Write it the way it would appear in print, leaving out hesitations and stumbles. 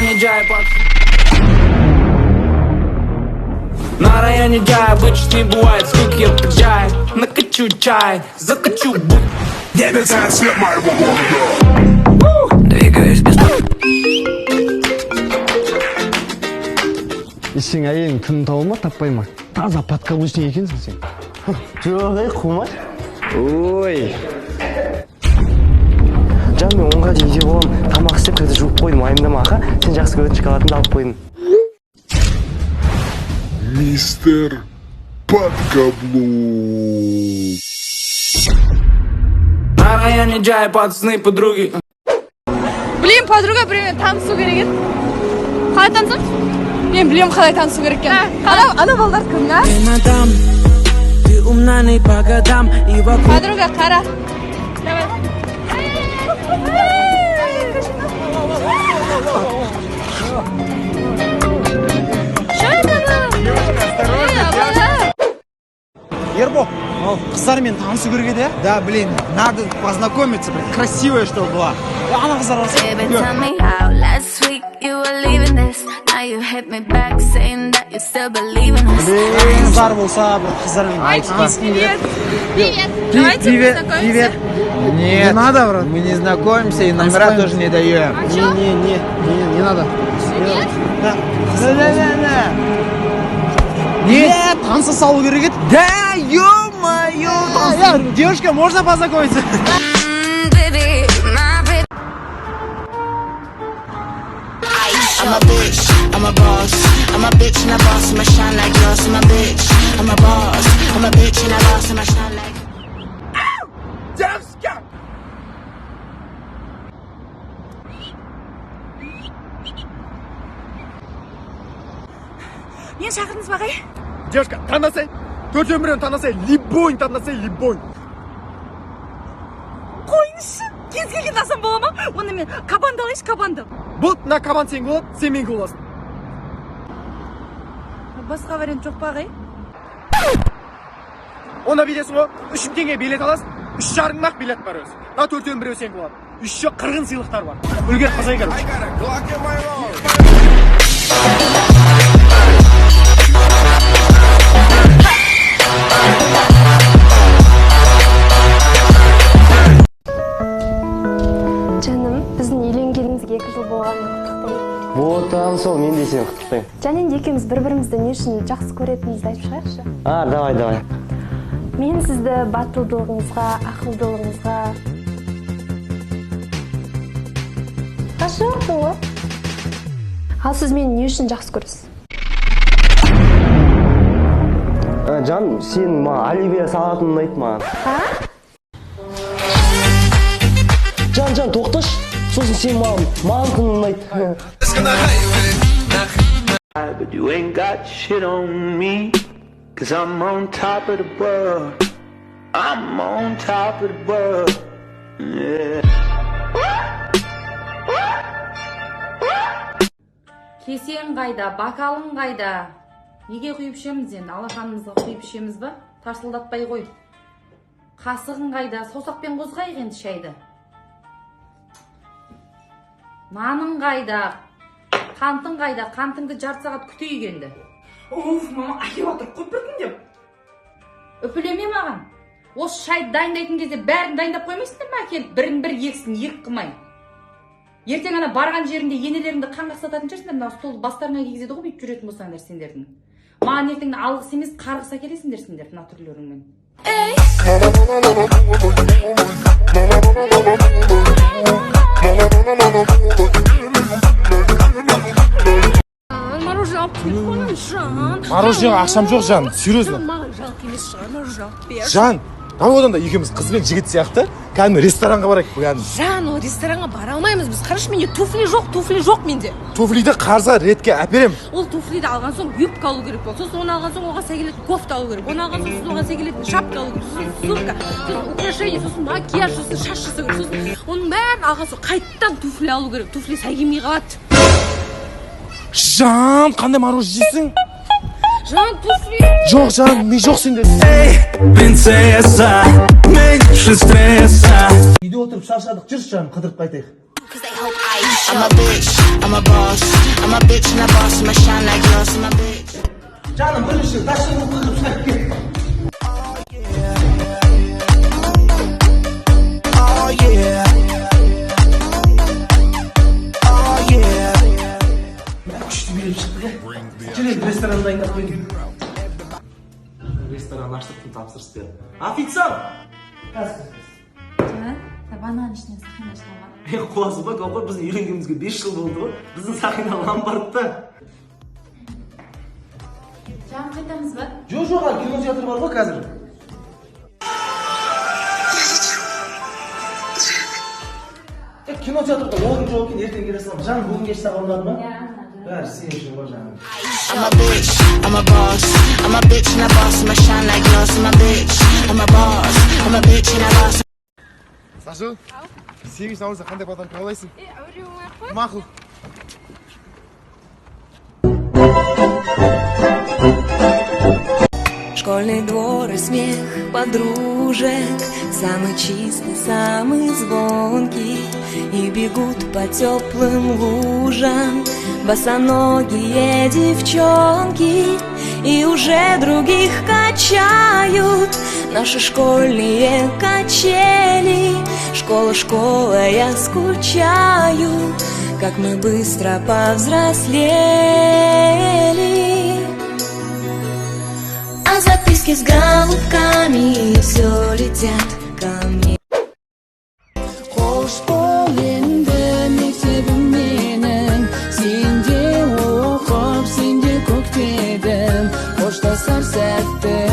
районе Джай, на районе Джай обычно не бывает скуки, я приезжаю, накачу чай, закачу бут. Двигаюсь без Ишің әйелің күн тауы ма, таппай ма? Таза подкаблучник екенсің сен. Жоқ, қумай. Ой. Жан, мен 10-ға дейін жеп оламын. Тамақ істеп қайта жуып қойдым, айымдама аға. Сен жақсы көретін шоколадыңды алып қойдым. Мистер Подкаблук. на районе Джай, пацаны, подруги. Блин, подруга, привет, танысу керек еді. Қалай танысамыз? Мен білем қалай танысу керек екен. Ана балдар кім, а? Подруга, қара. Давай. Ербол, қыздармен танысу керек еді? Да, блин, надо познакомиться, блин, красивая чтобы была. Ана қыздар алсын. Блин, зар болса, бір қыздармен танысқым келеді. Привет. Давайте познакомимся. Привет. Нет, не надо, брат. Мы не знакомимся и номера тоже не даем. Не надо. Привет. Нет, таныса салу керек еді. Да, ё-моё! Девушка, можно познакомиться? I'm a bitch, I'm a boss. I'm a bitch and a boss, I'ma shine like yours. I'm a bitch, I'm a boss. I'm a bitch and a boss, I'ma shine like. Мен шақырдыңыз ба, қай? Девушка, танысай. Төрт өмірін танысай, любой танысай, любой. Қойыңызшы. Кез келген асан бола ма? Оны мен кабанды алайыншы, кабанды. Бұл, на кабан сен болады, сен менге боласың. Басқа вариант жоқ па, қай? Ona bilесің ғой, 3 теңге билет аласың, 3,5 билет бар өзі. На төртеуін біреу сен болады. 3,40 сыйлықтар бар. Үлгер қызай короче. Жаным, біздің үйленгенімізге 2 жыл болғанын құттықтаймын. Вот, тағы сол, мен де сені құттықтаймын. Және де екеуміз бір-бірімізді не үшін жақсы көретінімізді айтып шығайықшы. Давай. Мен сізді батылдылығыңызға, ақылдылығыңызға қарсы жоқпын ғой. Ал сіз мені не үшін жақсы көресіз? Жан, сен маған оливье салатын ұнайды маған. Жан, тоқташ. Сосын сен маған мантын ұнайды. But you ain't got shit on me, cause I'm on top of the world. I'm on top of the world. Yeah. Кесең қайда, бакалың қайда? Неге құйып ішеміз енді? Алақанымызға құйып ішеміз ба? Тарсылдатпай қой. Қасығың қайда? Саусақпен қозғайық енді шайды. Наның қайда? Қантың қайда? Қантыңды жарты сағат күтейік енді. Оф, мама, әкеп отыр, қойып бірдін деп. Үпілеме маған. Осы шайды дайындайтын кезде бәрін дайындап қоймайсыңдар ма әкеліп? Бірін-бір ексін, ек қылмай. Ертең ана барған жерінде енелеріңді қан қақсататын жерсіңдер, мына стол бастарына кигізеді ғой, бүйтіп жүретін болсаңдар сендердің. Маған ертеңді алғыс емес, қарғыс әкелесіңдер сендер мына түрлеріңмен. Мороженое алып келіп қойыңыз, Жан. Мороженое ақшам жоқ, Жан, серьезно. Маған жалко емес шығар, мороженое алып бер. Жан, давай одан да екеуміз қыз бен жігіт сияқты кәдімгі ресторанға барайық. Жан, ол ресторанға бара алмаймыз біз. Қарашы, менде туфли жоқ менде. Туфлиді қарза ретке әперем. Ол туфлиді алған соң юбка алу керек болды. Сосын оны алған соң оған сай келетін кофта алу керек. Оны алған соң оған сай келетін шапка алу керек. Сосын сумка, сосын украшение, сосын макияж, сосын шаш жасау керек. Сосын оның бәрін алған соң қайттан туфли алу керек. Туфли сай келмей қалады. Жан, қандай мороженое жейсің? Жан, туфли. Жоқ, Жан, мен жоқ сенде. Принцесса, меньше стресса. Үйде отырып шаршадық, жүрші жаным, қыдырып қайтайық. I'm a bitch, I'm a boss. I'm a bitch and a boss, I'ma shine like yours. I'm a bitch. Canım bölüşün taşını kılıp sen git. Oh yeah. Oh yeah. Күшті билеп шықты. Келеді ресторанды дайындап қойдым. Ресторан аштықтың тапсырыс берді. Официант! Банан ішінен сақина шығама. Қуасы ба, Гаухар, біздің үйленгенімізге 5 жыл болды ғой. Біздің сақина ломбардта. Жаңа қайтамыз ба? Жоқ, кинотеатр бар ғой қазір. Кинотеатрда орын жоқ екен, ертең келе саламын. Жаным, бүгін кеш саған ұнады ма? Бәрі сен үшін ғой жаным. I'm a bitch, I'm a boss. I'm a bitch and a boss, I'ma shine like yours. I'm a bitch, I'm a boss. I'm a bitch and a boss. Сашу, сегіз наурызда қандай батан қабылдайсың? Мақұл. Школьный двор и смех подружек, самый чистый, самый звонкий, и бегут по теплым лужам босоногие девчонки, и уже других качают наши школьные качели. Школа, школа, я скучаю, как мы быстро повзрослели. А записки с голубками все летят ко мне. Хош бол енді мектебім менің, сенде оқып, сенде көктедім, қоштасар сәтті